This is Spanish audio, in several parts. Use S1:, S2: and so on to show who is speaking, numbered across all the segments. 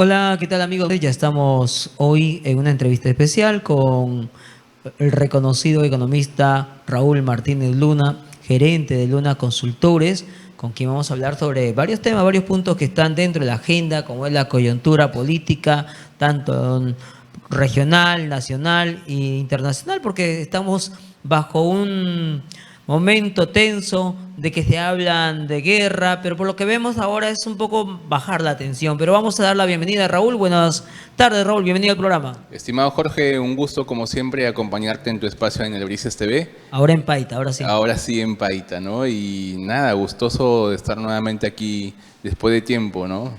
S1: Hola, ¿qué tal amigos? Ya estamos hoy en una entrevista especial con el reconocido economista Raúl Martínez Luna, gerente de Luna Consultores, con quien vamos a hablar sobre varios temas, varios puntos que están dentro de la agenda, como es la coyuntura política, tanto regional, nacional e internacional, porque estamos bajo un momento tenso de que se hablan de guerra, pero por lo que vemos ahora es un poco bajar la tensión. Pero vamos a dar la bienvenida a Raúl. Buenas tardes, Raúl, bienvenido al programa.
S2: Estimado Jorge, un gusto como siempre acompañarte en tu espacio en el Brises TV.
S1: Ahora en Paita, ahora sí.
S2: Ahora sí en Paita, ¿no? Y nada, gustoso de estar nuevamente aquí después de tiempo, ¿no?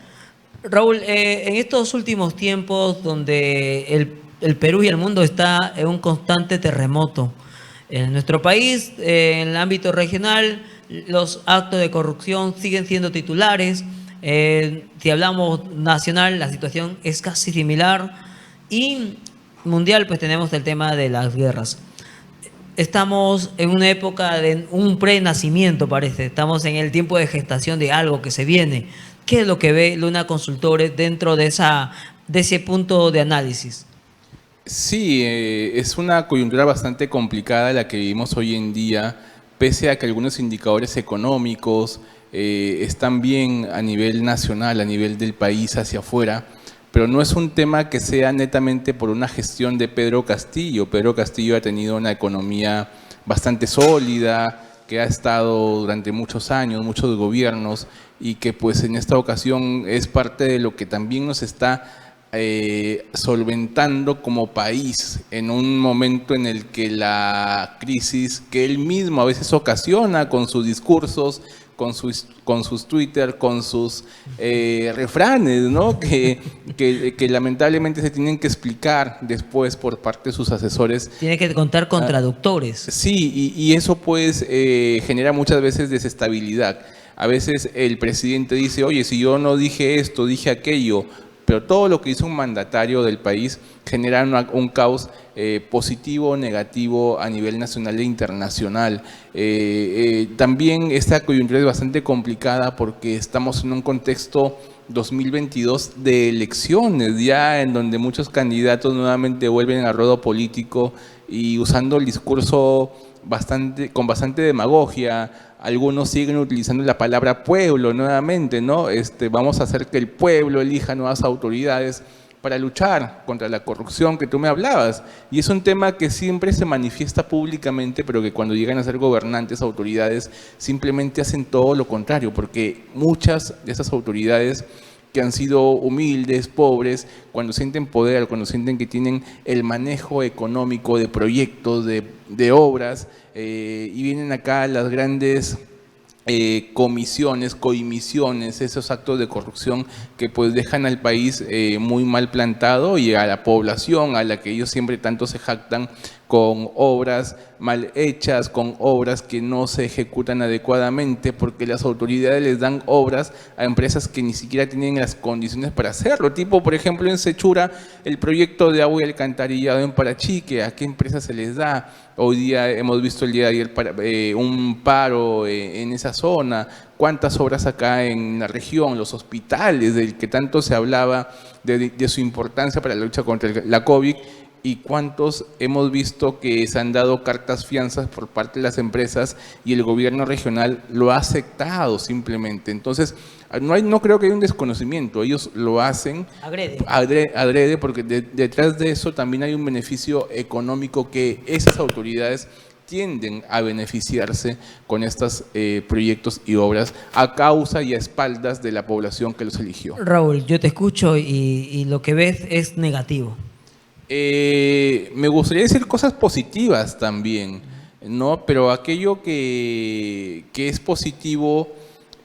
S1: Raúl, en estos últimos tiempos donde el Perú y el mundo está en un constante terremoto, en nuestro país, en el ámbito regional, los actos de corrupción siguen siendo titulares. Si hablamos nacional, la situación es casi similar. Y mundial, pues tenemos el tema de las guerras. Estamos en una época de un prenacimiento, parece. Estamos en el tiempo de gestación de algo que se viene. ¿Qué es lo que ve Luna Consultores dentro de ese punto de análisis?
S2: Sí, es una coyuntura bastante complicada la que vivimos hoy en día, pese a que algunos indicadores económicos están bien a nivel nacional, a nivel del país hacia afuera, pero no es un tema que sea netamente por una gestión de Pedro Castillo. Pedro Castillo ha tenido una economía bastante sólida, que ha estado durante muchos años, muchos gobiernos, y que pues en esta ocasión es parte de lo que también nos está solventando como país en un momento en el que la crisis que él mismo a veces ocasiona con sus discursos, con sus Twitter, con sus refranes, ¿no? que lamentablemente se tienen que explicar después por parte de sus asesores.
S1: Tiene que contar con traductores.
S2: Sí, y eso pues genera muchas veces desestabilidad. A veces el presidente dice, oye, si yo no dije esto, dije aquello, pero todo lo que hizo un mandatario del país genera un caos positivo o negativo a nivel nacional e internacional. También esta coyuntura es bastante complicada porque estamos en un contexto 2022 de elecciones, ya en donde muchos candidatos nuevamente vuelven al ruedo político y usando el discurso con bastante demagogia. Algunos siguen utilizando la palabra pueblo nuevamente, ¿no? Vamos a hacer que el pueblo elija nuevas autoridades para luchar contra la corrupción que tú me hablabas. Y es un tema que siempre se manifiesta públicamente, pero que cuando llegan a ser gobernantes, autoridades, simplemente hacen todo lo contrario, porque muchas de esas autoridades que han sido humildes, pobres, cuando sienten poder, cuando sienten que tienen el manejo económico de proyectos, de obras, y vienen acá las grandes comisiones, coimisiones, esos actos de corrupción que pues dejan al país muy mal plantado y a la población a la que ellos siempre tanto se jactan con obras mal hechas, con obras que no se ejecutan adecuadamente porque las autoridades les dan obras a empresas que ni siquiera tienen las condiciones para hacerlo. Tipo, por ejemplo, en Sechura, el proyecto de agua y alcantarillado en Parachique, ¿a qué empresa se les da? Hoy día hemos visto el día de ayer un paro en esa zona. ¿Cuántas obras acá en la región? Los hospitales, del que tanto se hablaba de su importancia para la lucha contra la COVID. ¿Y cuántos hemos visto que se han dado cartas fianzas por parte de las empresas y el gobierno regional lo ha aceptado simplemente? Entonces, no creo que haya un desconocimiento, ellos lo hacen adrede porque detrás de eso también hay un beneficio económico que esas autoridades tienden a beneficiarse con estos proyectos y obras a causa y a espaldas de la población que los eligió.
S1: Raúl, yo te escucho y lo que ves es negativo.
S2: Me gustaría decir cosas positivas también, ¿no? Pero aquello que es positivo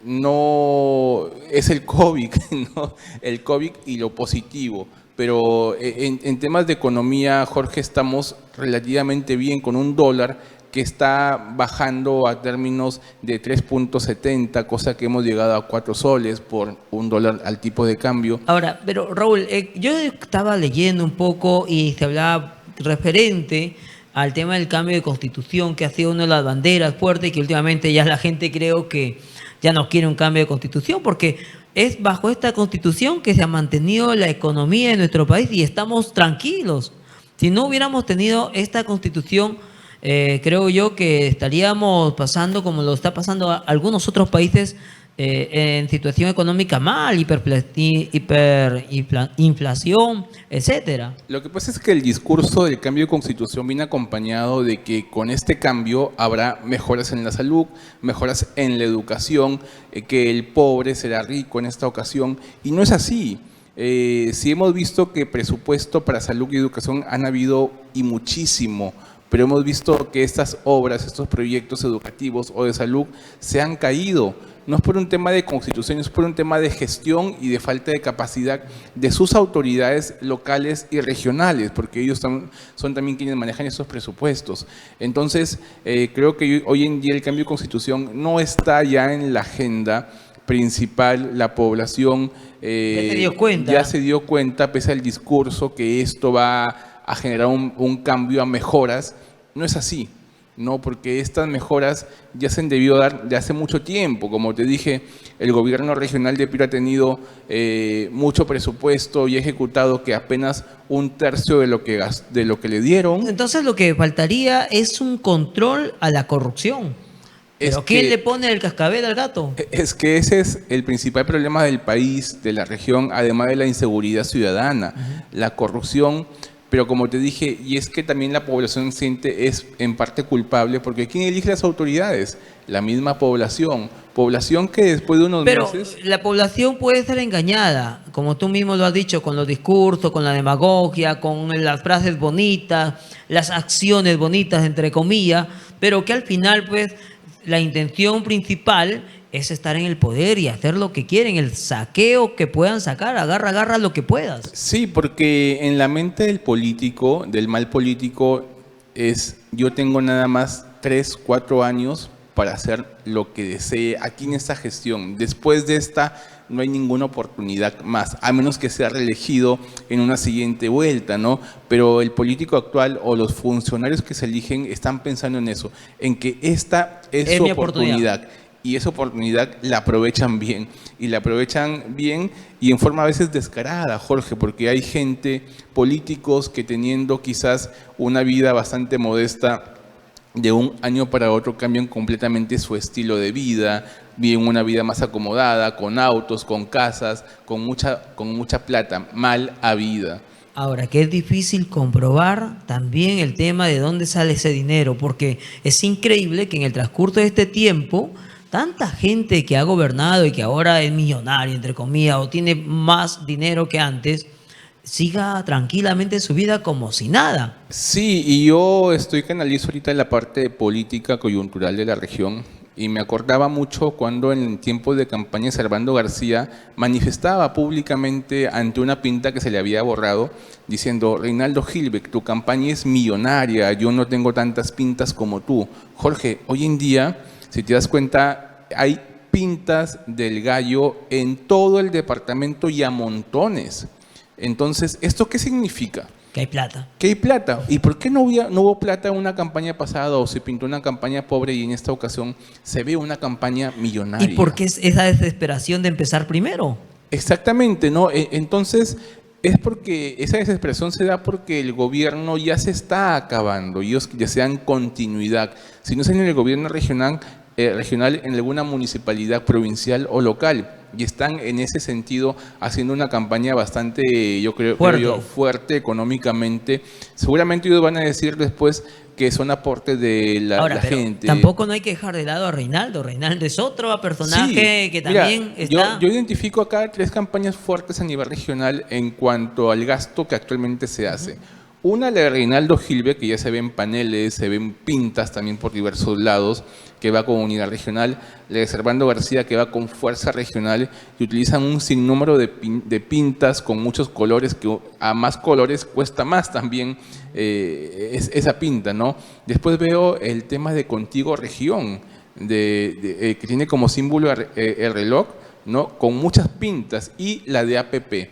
S2: no es el COVID, ¿no? El COVID y lo positivo. Pero en temas de economía, Jorge, estamos relativamente bien con un dólar que está bajando a términos de 3.70, cosa que hemos llegado a 4 soles por un dólar al tipo de cambio.
S1: Ahora, pero Raúl, yo estaba leyendo un poco y se hablaba referente al tema del cambio de constitución, que ha sido una de las banderas fuertes y que últimamente ya la gente creo que ya no quiere un cambio de constitución porque es bajo esta constitución que se ha mantenido la economía de nuestro país y estamos tranquilos. Si no hubiéramos tenido esta constitución, creo yo que estaríamos pasando como lo está pasando a algunos otros países en situación económica mal, hiperinflación, etcétera.
S2: Lo que pasa es que el discurso del cambio de constitución viene acompañado de que con este cambio habrá mejoras en la salud, mejoras en la educación, que el pobre será rico en esta ocasión, y no es así. Sí hemos visto que presupuesto para salud y educación han habido y muchísimo, pero hemos visto que estas obras, estos proyectos educativos o de salud se han caído. No es por un tema de constitución, es por un tema de gestión y de falta de capacidad de sus autoridades locales y regionales, porque ellos son también quienes manejan esos presupuestos. Entonces, creo que hoy en día el cambio de constitución no está ya en la agenda principal. La población
S1: ya
S2: se dio cuenta, pese al discurso, que esto va a generar un cambio a mejoras. No es así. No, porque estas mejoras ya se han debido dar de hace mucho tiempo. Como te dije, el gobierno regional de Piura ha tenido mucho presupuesto y ha ejecutado que apenas un tercio de lo que le dieron.
S1: Entonces lo que faltaría es un control a la corrupción. ¿Pero quién le pone el cascabel al gato?
S2: Es que ese es el principal problema del país, de la región, además de la inseguridad ciudadana, la corrupción. Pero como te dije, y es que también la población siente es en parte culpable, porque ¿quién elige las autoridades? La misma población. Población que después de unos meses...
S1: Pero la población puede ser engañada, como tú mismo lo has dicho, con los discursos, con la demagogia, con las frases bonitas, las acciones bonitas, entre comillas, pero que al final, pues, la intención principal es estar en el poder y hacer lo que quieren, el saqueo que puedan sacar, agarra lo que puedas.
S2: Sí, porque en la mente del político, del mal político, es yo tengo nada más 3, 4 años para hacer lo que desee aquí en esta gestión. Después de esta no hay ninguna oportunidad más, a menos que sea reelegido en una siguiente vuelta, ¿no? Pero el político actual o los funcionarios que se eligen están pensando en eso, en que esta es su oportunidad. Y esa oportunidad la aprovechan bien, y la aprovechan bien y en forma a veces descarada, Jorge, porque hay gente, políticos que teniendo quizás una vida bastante modesta, de un año para otro cambian completamente su estilo de vida, viven una vida más acomodada, con autos, con casas, con mucha plata, mal habida.
S1: Ahora, que es difícil comprobar también el tema de dónde sale ese dinero, porque es increíble que en el transcurso de este tiempo tanta gente que ha gobernado y que ahora es millonaria, entre comillas, o tiene más dinero que antes, siga tranquilamente su vida como si nada.
S2: Sí, y yo estoy que analizo ahorita la parte política coyuntural de la región y me acordaba mucho cuando en tiempos de campaña Servando García manifestaba públicamente ante una pinta que se le había borrado diciendo: Reinaldo Gilbeck, tu campaña es millonaria, yo no tengo tantas pintas como tú. Jorge, hoy en día, si te das cuenta, hay pintas del gallo en todo el departamento y a montones. Entonces, ¿esto qué significa?
S1: Que hay plata.
S2: Que hay plata. ¿Y por qué no hubo plata en una campaña pasada o se pintó una campaña pobre y en esta ocasión se ve una campaña millonaria?
S1: ¿Y por qué es esa desesperación de empezar primero?
S2: Exactamente, ¿no? Entonces, es porque esa desesperación se da porque el gobierno ya se está acabando y ellos desean continuidad. Si no es en el gobierno regional, en alguna municipalidad provincial o local, y están en ese sentido haciendo una campaña bastante, yo creo, fuerte económicamente. Seguramente ellos van a decir después que son aportes de la gente.
S1: Tampoco no hay que dejar de lado a Reinaldo. Reinaldo es otro personaje que también está...
S2: Yo identifico acá 3 campañas fuertes a nivel regional en cuanto al gasto que actualmente se hace. Una, la de Reinaldo Gilbeck, que ya se ven paneles, se ven pintas también por diversos lados, que va con unidad regional. La de Servando García, que va con fuerza regional y utilizan un sinnúmero de pintas con muchos colores, que a más colores cuesta más también esa pinta, ¿no? Después veo el tema de Contigo Región, que tiene como símbolo el reloj, ¿no? Con muchas pintas, y la de APP.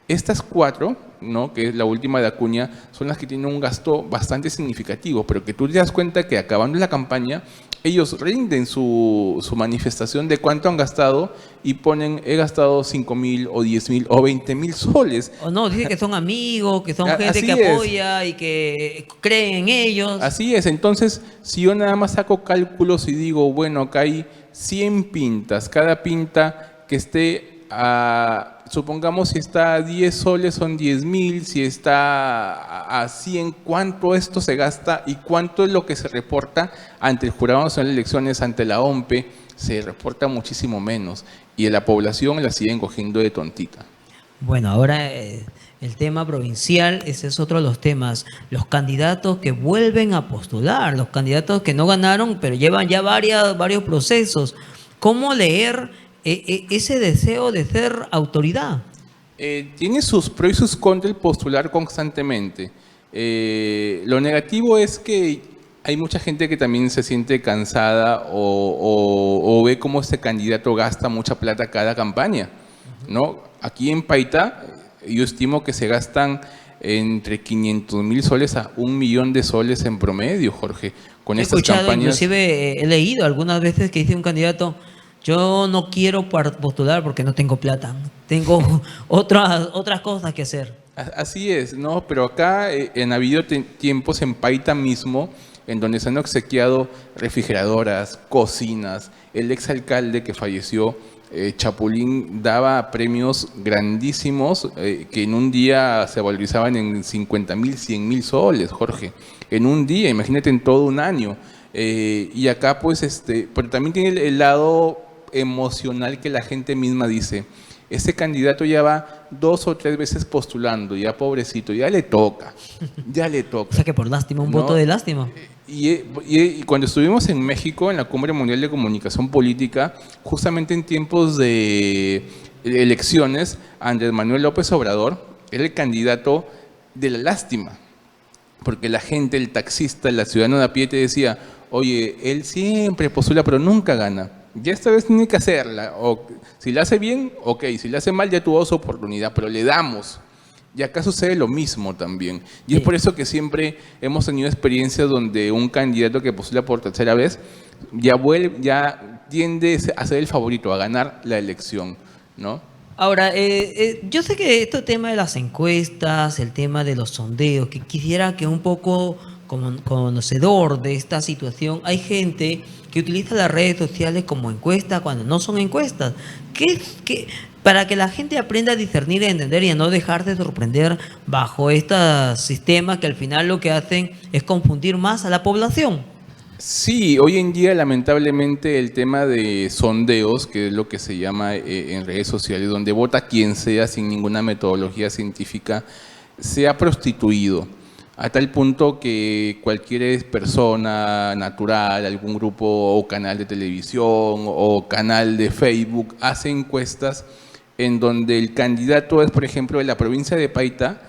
S2: Estas 4 ¿no?, que es la última de Acuña, son las que tienen un gasto bastante significativo, pero que tú te das cuenta que acabando la campaña, ellos rinden su manifestación de cuánto han gastado y ponen, he gastado 5.000 o 10.000 o 20.000 soles.
S1: O no, dice que son amigos, que son gente
S2: Así
S1: que
S2: es.
S1: apoya y que creen en ellos.
S2: Así es, entonces si yo nada más saco cálculos y digo, bueno, acá hay 100 pintas, cada pinta que esté supongamos si está a 10 soles son 10.000, si está a 100, ¿cuánto esto se gasta y cuánto es lo que se reporta ante el Jurado Nacional de Elecciones, ante la OMPE? Se reporta muchísimo menos y la población la siguen cogiendo de tontita.
S1: Bueno, ahora el tema provincial, ese es otro de los temas. Los candidatos que vuelven a postular, los candidatos que no ganaron, pero llevan ya varios procesos. ¿Cómo leer ese deseo de ser autoridad?
S2: Tiene sus pros y sus contras el postular constantemente. Lo negativo es que hay mucha gente que también se siente cansada o ve cómo este candidato gasta mucha plata cada campaña, ¿no? Aquí en Paita yo estimo que se gastan entre 500.000 soles a 1.000.000 de soles en promedio, Jorge, con
S1: He
S2: estas
S1: escuchado,
S2: campañas.
S1: inclusive he leído algunas veces que dice un candidato: yo no quiero postular porque no tengo plata, tengo otras cosas que hacer.
S2: Así es, ¿no? Pero acá han habido tiempos en Paita mismo en donde se han obsequiado refrigeradoras, cocinas. El exalcalde que falleció, Chapulín, daba premios grandísimos que en un día se valorizaban en 50.000, 100.000 soles, Jorge. En un día, imagínate en todo un año. Y acá pues, pero también tiene el lado emocional que la gente misma dice: este candidato ya va 2 o 3 veces postulando, ya pobrecito, ya le toca, ya le
S1: O
S2: toca.
S1: sea que por lástima, un
S2: ¿No?
S1: voto de lástima.
S2: Y cuando estuvimos en México, en la Cumbre Mundial de Comunicación Política, justamente en tiempos de elecciones, Andrés Manuel López Obrador era el candidato de la lástima, porque la gente, el taxista, la ciudadana de a pie te decía: oye, él siempre postula pero nunca gana, ya esta vez tiene que hacerla, o si la hace bien, ok, si la hace mal ya tuvo su oportunidad, pero le damos. Y acá sucede lo mismo también. Y es por eso que siempre hemos tenido experiencias donde un candidato que postula por tercera vez ya tiende a ser el favorito, a ganar la elección, ¿no?
S1: Ahora, yo sé que este tema de las encuestas, el tema de los sondeos, que quisiera que un poco como conocedor de esta situación, hay gente que utiliza las redes sociales como encuestas cuando no son encuestas. Para que la gente aprenda a discernir y a entender y a no dejarse sorprender bajo este sistema que al final lo que hacen es confundir más a la población.
S2: Sí, hoy en día lamentablemente el tema de sondeos, que es lo que se llama en redes sociales, donde vota quien sea sin ninguna metodología científica, se ha prostituido a tal punto que cualquier persona natural, algún grupo o canal de televisión o canal de Facebook hace encuestas en donde el candidato es, por ejemplo, de la provincia de Paita,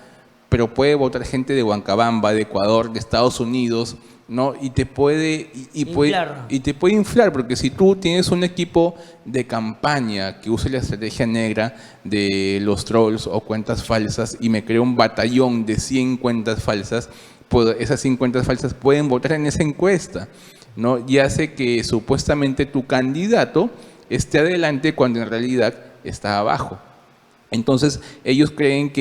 S2: pero puede votar gente de Huancabamba, de Ecuador, de Estados Unidos, ¿no? Y te puede inflar, porque si tú tienes un equipo de campaña que use la estrategia negra de los trolls o cuentas falsas y me creo un batallón de 100 cuentas falsas, pues esas 100 cuentas falsas pueden votar en esa encuesta, ¿no? Y hace que supuestamente tu candidato esté adelante cuando en realidad está abajo. Entonces ellos creen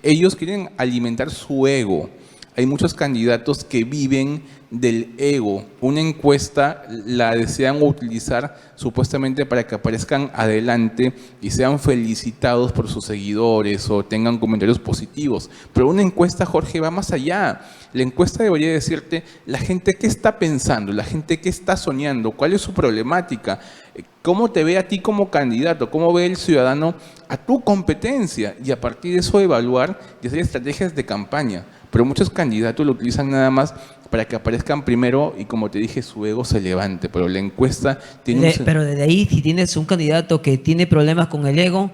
S2: ellos quieren alimentar su ego. Hay muchos candidatos que viven del ego. Una encuesta la desean utilizar supuestamente para que aparezcan adelante y sean felicitados por sus seguidores o tengan comentarios positivos. Pero una encuesta, Jorge, va más allá. La encuesta debería decirte la gente qué está pensando, la gente qué está soñando, cuál es su problemática, cómo te ve a ti como candidato, cómo ve el ciudadano a tu competencia y a partir de eso evaluar y hacer estrategias de campaña. Pero muchos candidatos lo utilizan nada más para que aparezcan primero y, como te dije, su ego se levante. Pero la encuesta tiene
S1: Pero desde ahí, si tienes un candidato que tiene problemas con el ego,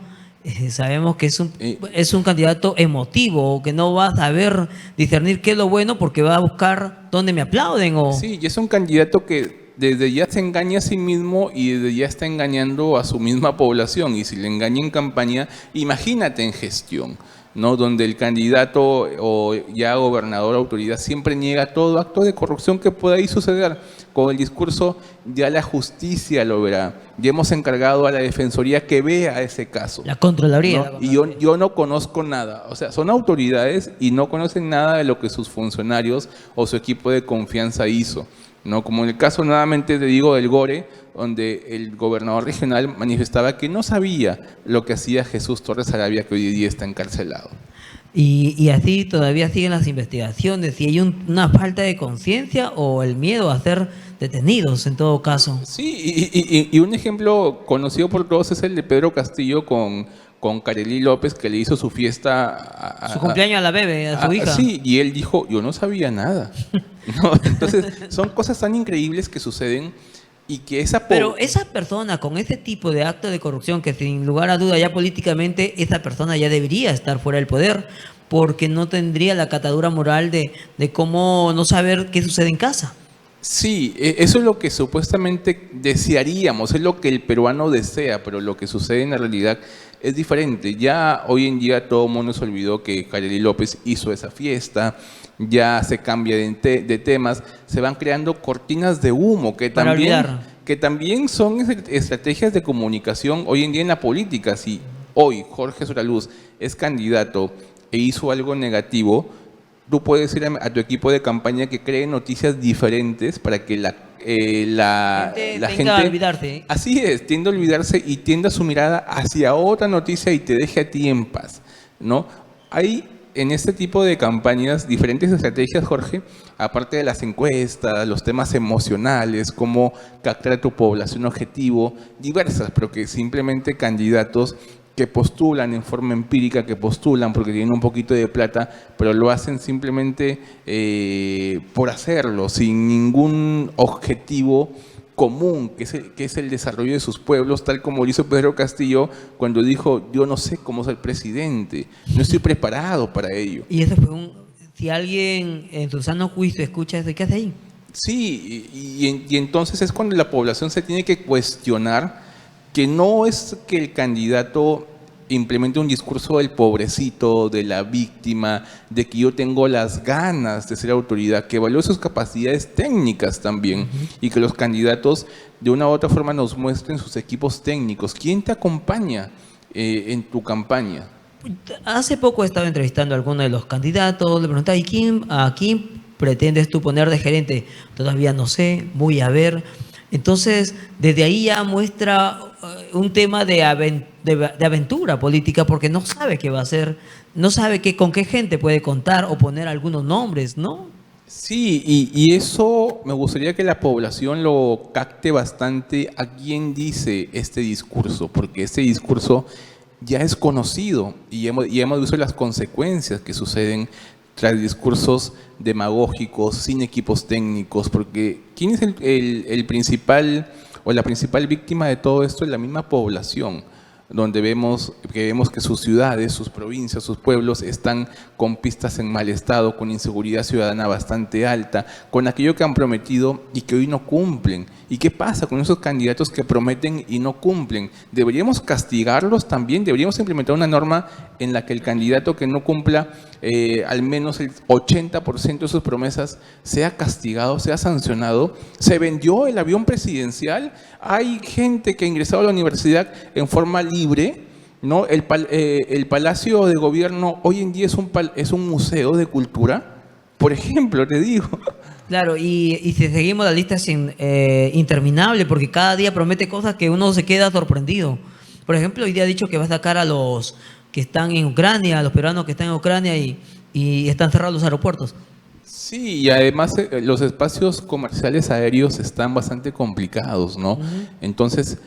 S1: sabemos que es un candidato emotivo, que no va a saber discernir qué es lo bueno porque va a buscar dónde me aplauden.
S2: Sí, y es un candidato que desde ya se engaña a sí mismo y desde ya está engañando a su misma población. Y si le engaña en campaña, imagínate en gestión, ¿no? Donde el candidato o ya gobernador o autoridad siempre niega todo acto de corrupción que pueda ahí suceder. Con el discurso, ya la justicia lo verá. Ya hemos encargado a la Defensoría que vea ese caso.
S1: La Contraloría.
S2: ¿No?
S1: La
S2: Y
S1: Contraloría.
S2: yo no conozco nada. O sea, son autoridades y no conocen nada de lo que sus funcionarios o su equipo de confianza hizo, ¿no? Como en el caso, nuevamente te digo, del Gore, donde el gobernador regional manifestaba que no sabía lo que hacía Jesús Torres Arabia, que hoy día está encarcelado.
S1: Y así todavía siguen las investigaciones. Si hay una falta de conciencia o el miedo a ser detenidos en todo caso.
S2: Sí, y un ejemplo conocido por todos es el de Pedro Castillo con Karely López, que le hizo su fiesta
S1: Su cumpleaños a la bebé, a su hija.
S2: Sí, y él dijo, yo no sabía nada. ¿No? Entonces, son cosas tan increíbles que suceden y que
S1: Pero esa persona con ese tipo de acto de corrupción, que sin lugar a duda ya políticamente esa persona ya debería estar fuera del poder, porque no tendría la catadura moral de cómo no saber qué sucede en casa.
S2: Sí, eso es lo que supuestamente desearíamos, es lo que el peruano desea, pero lo que sucede en la realidad es diferente. Ya hoy en día todo el mundo se olvidó que Karely López hizo esa fiesta, ya se cambia de temas, se van creando cortinas de humo
S1: Para olvidar.
S2: que también son estrategias de comunicación hoy en día en la política. Si hoy Jorge Soraluz es candidato e hizo algo negativo, tú puedes decir a tu equipo de campaña que cree noticias diferentes para que la
S1: Tiende a
S2: gente
S1: olvidarse.
S2: así es, tiende a olvidarse y tienda su mirada hacia otra noticia y te deje a ti en paz, ¿no? Hay en este tipo de campañas diferentes estrategias, Jorge, aparte de las encuestas, los temas emocionales, cómo captar a tu población objetivo, diversas, pero que simplemente candidatos que postulan en forma empírica, que postulan porque tienen un poquito de plata, pero lo hacen simplemente por hacerlo, sin ningún objetivo común, que es el desarrollo de sus pueblos, tal como lo hizo Pedro Castillo cuando dijo, yo no sé cómo ser presidente, no estoy preparado para ello.
S1: Y eso fue si alguien en su sano juicio escucha eso, ¿qué hace ahí?
S2: Sí, y entonces es cuando la población se tiene que cuestionar que no es que el candidato implemente un discurso del pobrecito, de la víctima, de que yo tengo las ganas de ser autoridad, que evalúe sus capacidades técnicas también y que los candidatos de una u otra forma nos muestren sus equipos técnicos. ¿Quién te acompaña en tu campaña?
S1: Hace poco he estado entrevistando a alguno de los candidatos, le preguntaba, ¿a quién pretendes tú poner de gerente? Todavía no sé, voy a ver. Entonces, desde ahí ya muestra un tema de aventura política, porque no sabe qué va a hacer, no sabe con qué gente puede contar o poner algunos nombres, ¿no?
S2: Sí, y eso me gustaría que la población lo capte bastante a quién dice este discurso, porque este discurso ya es conocido y hemos visto las consecuencias que suceden tras discursos demagógicos, sin equipos técnicos, porque ¿quién es el principal o la principal víctima de todo esto? Es la misma población, donde vemos que sus ciudades, sus provincias, sus pueblos están con pistas en mal estado, con inseguridad ciudadana bastante alta, con aquello que han prometido y que hoy no cumplen. ¿Y qué pasa con esos candidatos que prometen y no cumplen? ¿Deberíamos castigarlos también? ¿Deberíamos implementar una norma en la que el candidato que no cumpla al menos el 80% de sus promesas sea castigado, sea sancionado? ¿Se vendió el avión presidencial? Hay gente que ha ingresado a la universidad en forma libre, ¿no? El Palacio de Gobierno hoy en día es un museo de cultura, por ejemplo, te digo.
S1: Claro, y si seguimos la lista es interminable, porque cada día promete cosas que uno se queda sorprendido. Por ejemplo, hoy día ha dicho que va a sacar a los que están en Ucrania, a los peruanos que están en Ucrania y están cerrados los aeropuertos.
S2: Sí, y además los espacios comerciales aéreos están bastante complicados, ¿no? Entonces,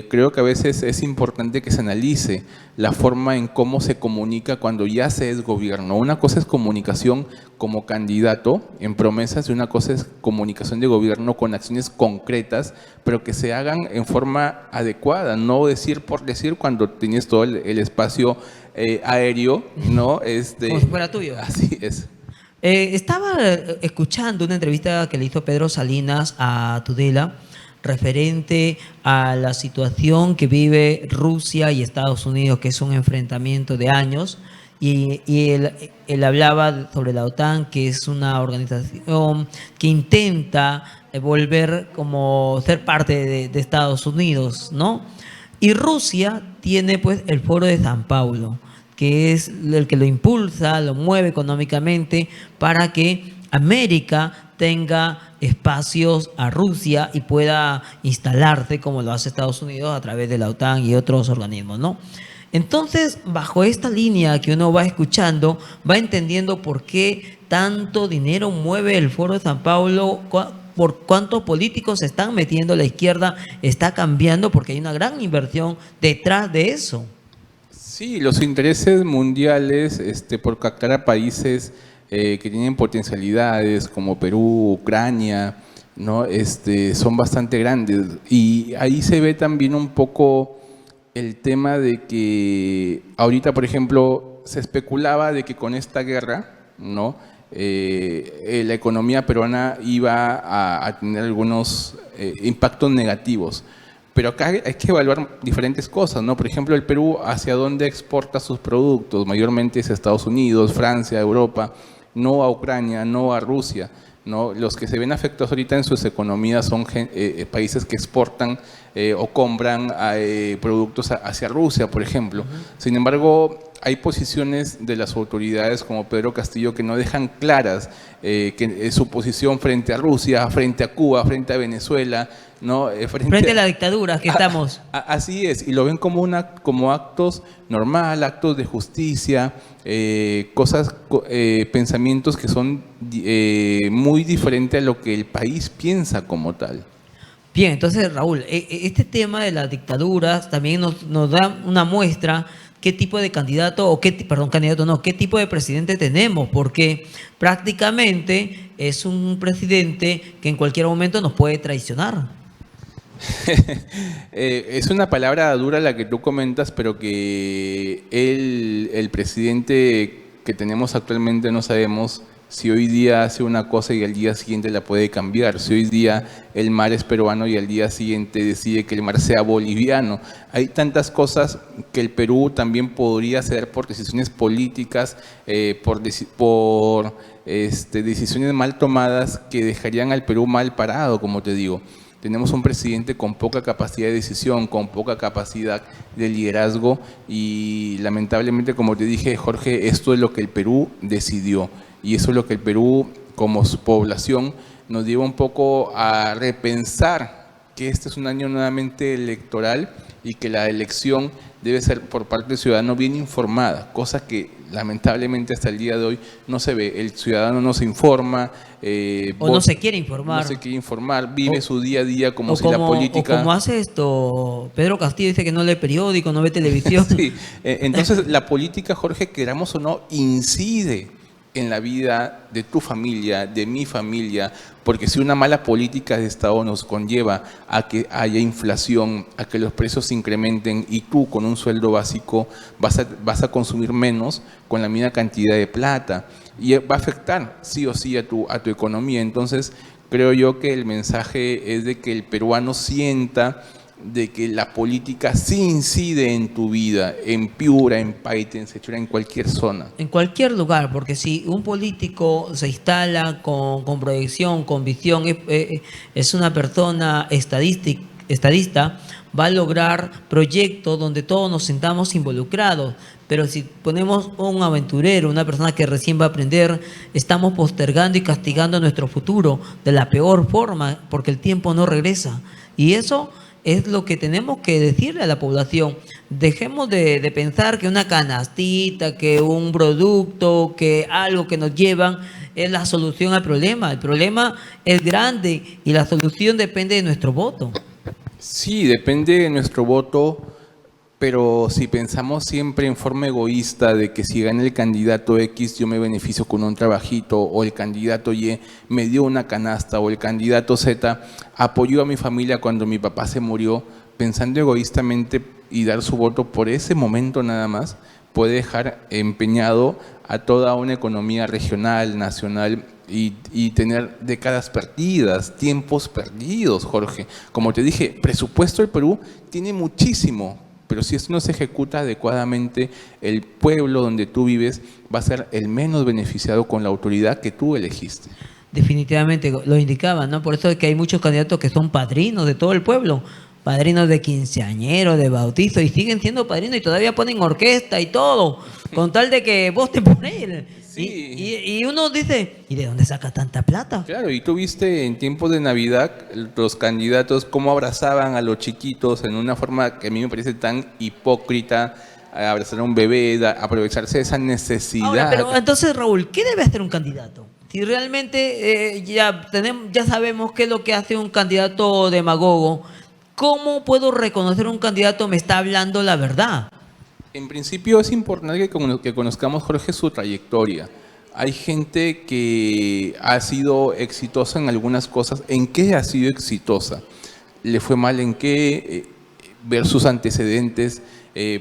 S2: creo que a veces es importante que se analice la forma en cómo se comunica cuando ya se es gobierno. Una cosa es comunicación como candidato en promesas y una cosa es comunicación de gobierno con acciones concretas, pero que se hagan en forma adecuada, no decir por decir cuando tienes todo el espacio aéreo, ¿no?
S1: Como si fuera tuyo.
S2: Así es.
S1: Estaba escuchando una entrevista que le hizo Pedro Salinas a Tudela referente a la situación que vive Rusia y Estados Unidos, que es un enfrentamiento de años, y él hablaba sobre la OTAN, que es una organización que intenta volver como ser parte de Estados Unidos, ¿no? Y Rusia tiene pues el Foro de San Paulo, que es el que lo impulsa, lo mueve económicamente para que América tenga espacios a Rusia y pueda instalarse como lo hace Estados Unidos a través de la OTAN y otros organismos, ¿no? Entonces, bajo esta línea que uno va escuchando, va entendiendo por qué tanto dinero mueve el Foro de San Paulo, por cuántos políticos se están metiendo, la izquierda está cambiando porque hay una gran inversión detrás de eso.
S2: Sí, los intereses mundiales por captar a países que tienen potencialidades como Perú, Ucrania, ¿no? Son bastante grandes. Y ahí se ve también un poco el tema de que ahorita, por ejemplo, se especulaba de que con esta guerra, ¿no? La economía peruana iba a tener algunos impactos negativos. Pero acá hay que evaluar diferentes cosas, ¿no? Por ejemplo, el Perú, ¿hacia dónde exporta sus productos? Mayormente es a Estados Unidos, Francia, Europa, no a Ucrania, no a Rusia, ¿no? Los que se ven afectados ahorita en sus economías son países que exportan o compran productos hacia Rusia, por ejemplo. Sin embargo, hay posiciones de las autoridades como Pedro Castillo que no dejan claras su posición frente a Rusia, frente a Cuba, frente a Venezuela, ¿no?
S1: Frente a la dictadura que estamos.
S2: Así es, y lo ven como actos normal, actos de justicia, pensamientos que son muy diferentes a lo que el país piensa como tal.
S1: Bien, entonces Raúl, este tema de las dictaduras también nos da una muestra qué tipo de candidato, o qué tipo de presidente tenemos, porque prácticamente es un presidente que en cualquier momento nos puede traicionar.
S2: Es una palabra dura la que tú comentas, pero que el presidente que tenemos actualmente no sabemos si hoy día hace una cosa y al día siguiente la puede cambiar, si hoy día el mar es peruano y al día siguiente decide que el mar sea boliviano. Hay tantas cosas que el Perú también podría hacer por decisiones políticas, por decisiones mal tomadas que dejarían al Perú mal parado, como te digo. Tenemos un presidente con poca capacidad de decisión, con poca capacidad de liderazgo y lamentablemente, como te dije, Jorge, esto es lo que el Perú decidió y eso es lo que el Perú, como su población, nos lleva un poco a repensar que este es un año nuevamente electoral y que la elección debe ser por parte del ciudadano bien informada, cosa que lamentablemente hasta el día de hoy no se ve. El ciudadano no se informa.
S1: No se quiere informar.
S2: No se quiere informar, vive su día a día como si la política...
S1: O como hace esto, Pedro Castillo dice que no lee periódico, no ve televisión.
S2: Sí, entonces la política, Jorge, queramos o no, incide en la vida de tu familia, de mi familia, porque si una mala política de Estado nos conlleva a que haya inflación, a que los precios se incrementen y tú con un sueldo básico vas a consumir menos con la misma cantidad de plata y va a afectar sí o sí a tu economía. Entonces creo yo que el mensaje es de que el peruano sienta de que la política sí incide en tu vida, en Piura, en Paita, en Sechura, en cualquier zona.
S1: En cualquier lugar, porque si un político se instala con proyección, con visión, es una persona estadista, va a lograr proyectos donde todos nos sintamos involucrados. Pero si ponemos un aventurero, una persona que recién va a aprender, estamos postergando y castigando nuestro futuro de la peor forma, porque el tiempo no regresa. Y eso es lo que tenemos que decirle a la población. Dejemos de pensar que una canastita, que un producto, que algo que nos llevan es la solución al problema. El problema es grande y la solución depende de nuestro voto.
S2: Sí, depende de nuestro voto, pero si pensamos siempre en forma egoísta de que si gana el candidato X yo me beneficio con un trabajito, o el candidato Y me dio una canasta, o el candidato Z apoyó a mi familia cuando mi papá se murió, pensando egoístamente y dar su voto por ese momento nada más, puede dejar empeñado a toda una economía regional, nacional y tener décadas perdidas, tiempos perdidos, Jorge. Como te dije, presupuesto del Perú tiene muchísimo, pero si esto no se ejecuta adecuadamente, el pueblo donde tú vives va a ser el menos beneficiado con la autoridad que tú elegiste.
S1: Definitivamente lo indicaba, ¿no? Por eso es que hay muchos candidatos que son padrinos de todo el pueblo, padrinos de quinceañero, de bautizo, y siguen siendo padrinos y todavía ponen orquesta y todo, con tal de que voten por él.
S2: Sí.
S1: Y uno dice, ¿y de dónde saca tanta plata?
S2: Claro, y tú viste en tiempos de Navidad los candidatos cómo abrazaban a los chiquitos en una forma que a mí me parece tan hipócrita, abrazar a un bebé, aprovecharse de esa necesidad.
S1: Ahora, pero entonces, Raúl, ¿qué debe hacer un candidato? Si realmente ya sabemos qué es lo que hace un candidato demagogo, ¿cómo puedo reconocer un candidato me está hablando la verdad?
S2: En principio es importante que conozcamos, Jorge, su trayectoria. Hay gente que ha sido exitosa en algunas cosas. ¿En qué ha sido exitosa? ¿Le fue mal en qué? Ver sus antecedentes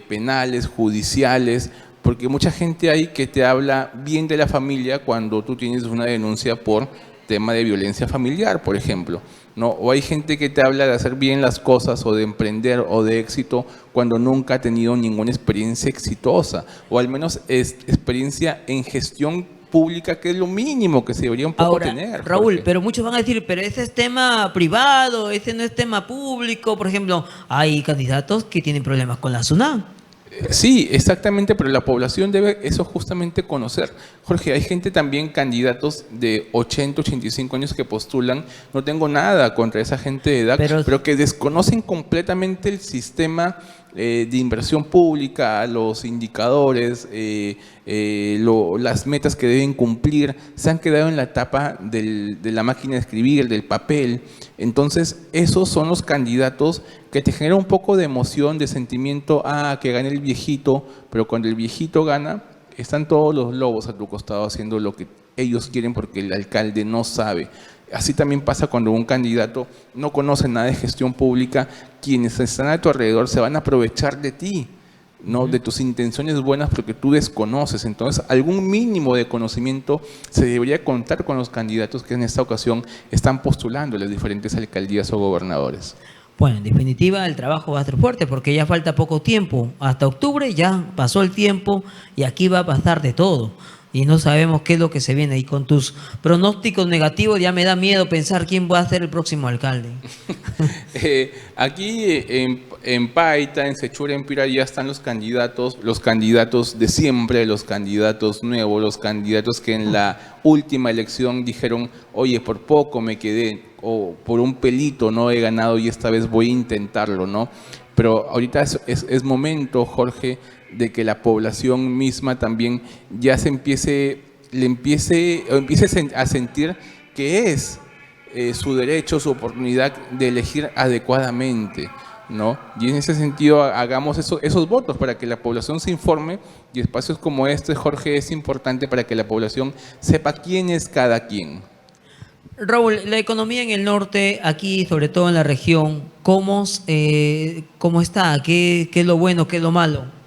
S2: penales, judiciales, porque mucha gente hay que te habla bien de la familia cuando tú tienes una denuncia por tema de violencia familiar, por ejemplo, ¿no? O hay gente que te habla de hacer bien las cosas o de emprender o de éxito cuando nunca ha tenido ninguna experiencia exitosa, o al menos experiencia en gestión pública, que es lo mínimo que se debería un poco
S1: Ahora,
S2: tener.
S1: Raúl,
S2: Jorge.
S1: pero muchos van a decir, pero ese es tema privado, ese no es tema público. Por ejemplo, hay candidatos que tienen problemas con la SUNAT.
S2: Sí, exactamente, pero la población debe eso justamente conocer. Jorge, hay gente también, candidatos de 80, 85 años que postulan, no tengo nada contra esa gente de edad, pero que desconocen completamente el sistema de inversión pública, los indicadores, las metas que deben cumplir, se han quedado en la etapa de la máquina de escribir, del papel. Entonces, esos son los candidatos que te generan un poco de emoción, de sentimiento, que gane el viejito, pero cuando el viejito gana, están todos los lobos a tu costado haciendo lo que ellos quieren porque el alcalde no sabe. Así también pasa cuando un candidato no conoce nada de gestión pública, quienes están a tu alrededor se van a aprovechar de ti, ¿no? De tus intenciones buenas porque tú desconoces. Entonces, algún mínimo de conocimiento se debería contar con los candidatos que en esta ocasión están postulando las diferentes alcaldías o gobernadores.
S1: Bueno, en definitiva, el trabajo va a ser fuerte porque ya falta poco tiempo. Hasta octubre ya pasó el tiempo y aquí va a pasar de todo. Y no sabemos qué es lo que se viene. Y con tus pronósticos negativos ya me da miedo pensar quién va a ser el próximo alcalde.
S2: Aquí en Paita, en Sechura, en Piura, ya están los candidatos de siempre, los candidatos nuevos, los candidatos que en la última elección dijeron, oye, por poco me quedé, o por un pelito no he ganado y esta vez voy a intentarlo, ¿no? Pero ahorita es momento, Jorge, de que la población misma también ya empiece a sentir que es su derecho, su oportunidad de elegir adecuadamente, ¿no? Y en ese sentido hagamos esos votos para que la población se informe, y espacios como este, Jorge, es importante para que la población sepa quién es cada quien.
S1: Raúl, la economía en el norte, aquí, sobre todo en la región, ¿cómo está? ¿Qué es lo bueno, qué es lo malo?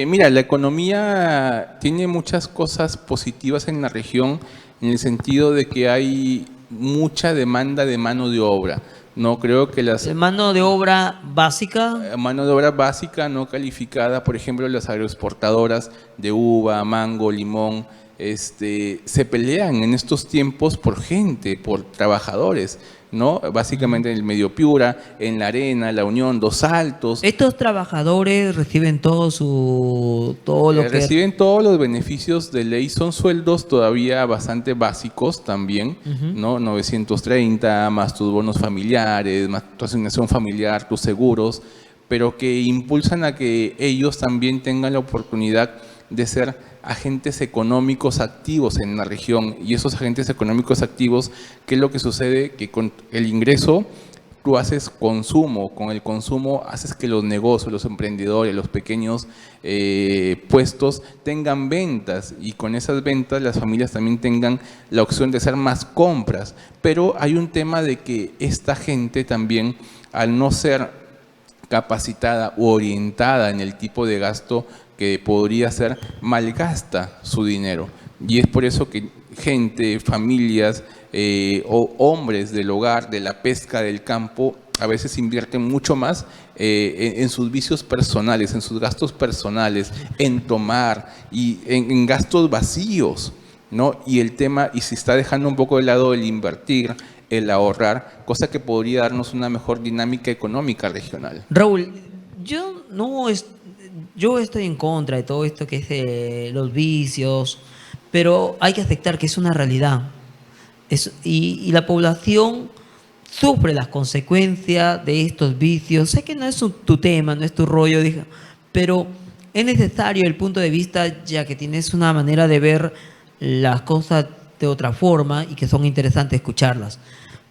S2: Mira, la economía tiene muchas cosas positivas en la región, en el sentido de que hay mucha demanda de mano de obra. No creo que
S1: mano de obra básica.
S2: Mano de obra básica no calificada, por ejemplo, las agroexportadoras de uva, mango, limón, se pelean en estos tiempos por gente, por trabajadores, ¿no? Básicamente en el Medio Piura, en La Arena, La Unión, Dos Altos.
S1: Estos trabajadores reciben
S2: reciben todos los beneficios de ley, son sueldos todavía bastante básicos también, ¿no? 930, más tus bonos familiares, más tu asignación familiar, tus seguros, pero que impulsan a que ellos también tengan la oportunidad de ser agentes económicos activos en la región. Y esos agentes económicos activos, ¿qué es lo que sucede? Que con el ingreso tú haces consumo, con el consumo haces que los negocios, los emprendedores, los pequeños puestos tengan ventas, y con esas ventas las familias también tengan la opción de hacer más compras. Pero hay un tema de que esta gente también, al no ser capacitada u orientada en el tipo de gasto que podría ser, malgasta su dinero. Y es por eso que gente, familias o hombres del hogar, de la pesca, del campo, a veces invierten mucho más en sus vicios personales, en sus gastos personales, en tomar y en gastos vacíos, ¿no? Y el tema, y se está dejando un poco de lado el invertir, el ahorrar, cosa que podría darnos una mejor dinámica económica regional.
S1: Raúl, yo no es- yo estoy en contra de todo esto que es los vicios, pero hay que aceptar que es una realidad. Y la población sufre las consecuencias de estos vicios. Sé que no es tu tema, no es tu rollo, pero es necesario el punto de vista, ya que tienes una manera de ver las cosas de otra forma y que son interesantes escucharlas.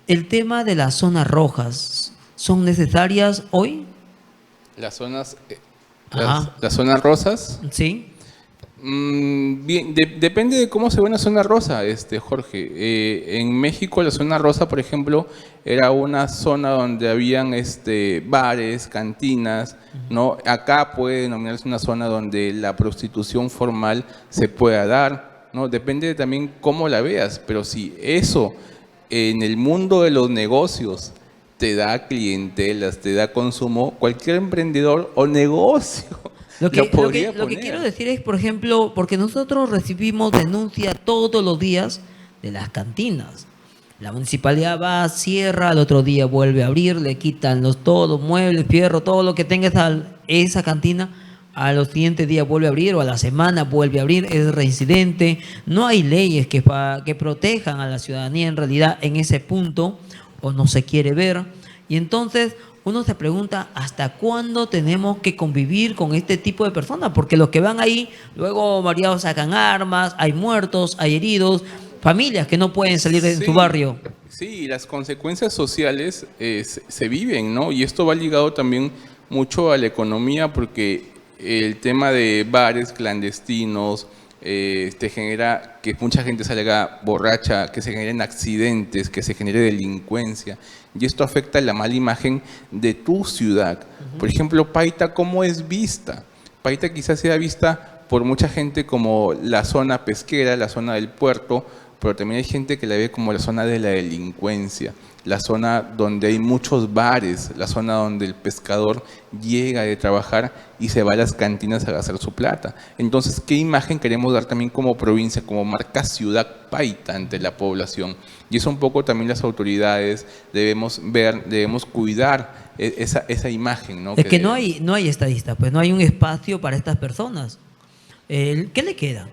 S1: El tema de las zonas rojas, ¿son necesarias hoy?
S2: Las zonas,
S1: Ajá.
S2: las zonas rosas.
S1: Sí.
S2: Bien, depende de cómo se ve una zona rosa, Jorge. En México la zona rosa, por ejemplo, era una zona donde habían bares, cantinas, ¿no? Acá puede denominarse una zona donde la prostitución formal se pueda dar, ¿no? Depende de también cómo la veas, pero si eso en el mundo de los negocios te da clientelas, te da consumo, cualquier emprendedor o negocio lo podría
S1: Lo que
S2: poner.
S1: quiero decir es, por ejemplo, porque nosotros recibimos denuncias todos los días de las cantinas. La municipalidad va, cierra, al otro día vuelve a abrir, le quitan todos los muebles, fierro, todo lo que tenga esa cantina, a los siguientes días vuelve a abrir o a la semana vuelve a abrir, es reincidente. No hay leyes que protejan a la ciudadanía en realidad en ese punto, o no se quiere ver. Y entonces uno se pregunta hasta cuándo tenemos que convivir con este tipo de personas, porque los que van ahí, luego variados sacan armas, hay muertos, hay heridos, familias que no pueden salir de su
S2: Sí,
S1: barrio.
S2: sí, las consecuencias sociales se viven, ¿no? Y esto va ligado también mucho a la economía porque el tema de bares clandestinos te genera que mucha gente salga borracha, que se generen accidentes, que se genere delincuencia. Y esto afecta la mala imagen de tu ciudad. Por ejemplo, Paita, ¿cómo es vista? Paita quizás sea vista por mucha gente como la zona pesquera, la zona del puerto, pero también hay gente que la ve como la zona de la delincuencia, la zona donde hay muchos bares, la zona donde el pescador llega de trabajar y se va a las cantinas a gastar su plata. Entonces, ¿qué imagen queremos dar también como provincia, como marca ciudad Paita ante la población? Y eso un poco también las autoridades debemos ver, debemos cuidar esa imagen, ¿no?
S1: Es que no hay estadistas, pues no hay un espacio para estas personas. ¿Qué le queda?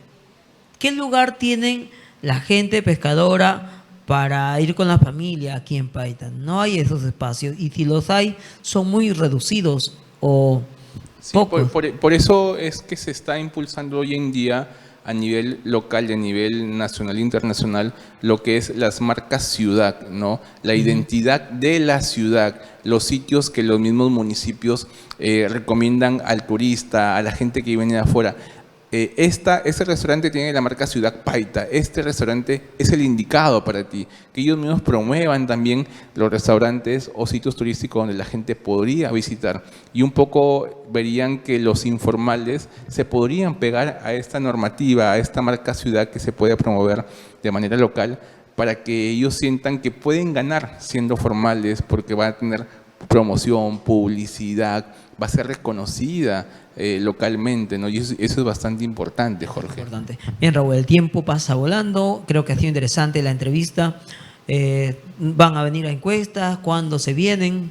S1: ¿Qué lugar tienen la gente pescadora para ir con la familia aquí en Paita? No hay esos espacios y si los hay son muy reducidos o
S2: Sí,
S1: pocos.
S2: por eso es que se está impulsando hoy en día a nivel local y a nivel nacional e internacional lo que es las marcas ciudad, ¿no? La identidad de la ciudad, los sitios que los mismos municipios recomiendan al turista, a la gente que viene de afuera. Este restaurante tiene la marca Ciudad Paita, este restaurante es el indicado para ti, que ellos mismos promuevan también los restaurantes o sitios turísticos donde la gente podría visitar y un poco verían que los informales se podrían pegar a esta normativa, a esta marca Ciudad que se puede promover de manera local para que ellos sientan que pueden ganar siendo formales porque van a tener promoción, publicidad, va a ser reconocida localmente, ¿no? Y eso es bastante importante, Jorge.
S1: Importante. Bien, Raúl, el tiempo pasa volando. Creo que ha sido interesante la entrevista. ¿Van a venir a encuestas? ¿Cuándo se vienen?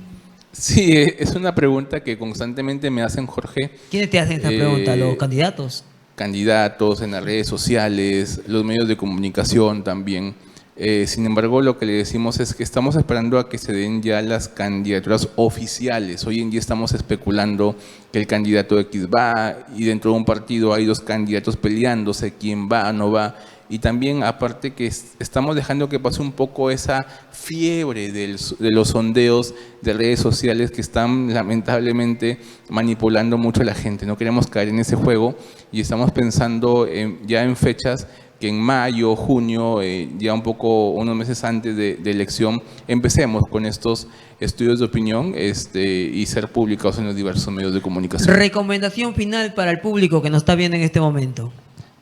S2: Sí, es una pregunta que constantemente me hacen, Jorge.
S1: ¿Quiénes te hacen esta pregunta? ¿Los candidatos?
S2: Candidatos en las redes sociales, los medios de comunicación también. Sin embargo, lo que le decimos es que estamos esperando a que se den ya las candidaturas oficiales. Hoy en día estamos especulando que el candidato X va y dentro de un partido hay dos candidatos peleándose, quién va, no va. Y también aparte que estamos dejando que pase un poco esa fiebre de los sondeos de redes sociales que están lamentablemente manipulando mucho a la gente. No queremos caer en ese juego y estamos pensando ya en fechas que en mayo, junio, ya un poco unos meses antes de elección, empecemos con estos estudios de opinión y ser publicados en los diversos medios de comunicación.
S1: Recomendación final para el público que nos está viendo en este momento.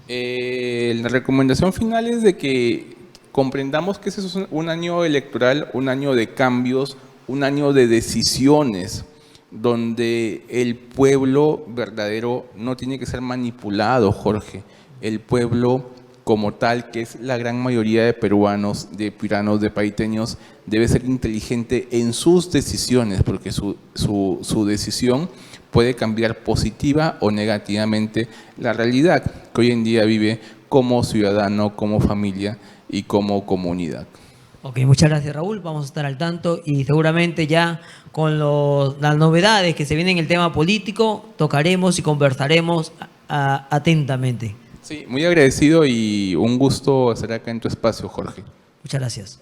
S2: La recomendación final es de que comprendamos que ese es un año electoral, un año de cambios, un año de decisiones, donde el pueblo verdadero no tiene que ser manipulado, Jorge. El pueblo como tal, que es la gran mayoría de peruanos, de piranos, de paiteños, debe ser inteligente en sus decisiones, porque su decisión puede cambiar positiva o negativamente la realidad que hoy en día vive como ciudadano, como familia y como comunidad.
S1: Ok, muchas gracias, Raúl. Vamos a estar al tanto y seguramente ya con las novedades que se vienen en el tema político, tocaremos y conversaremos atentamente.
S2: Sí, muy agradecido y un gusto estar acá en tu espacio, Jorge.
S1: Muchas gracias.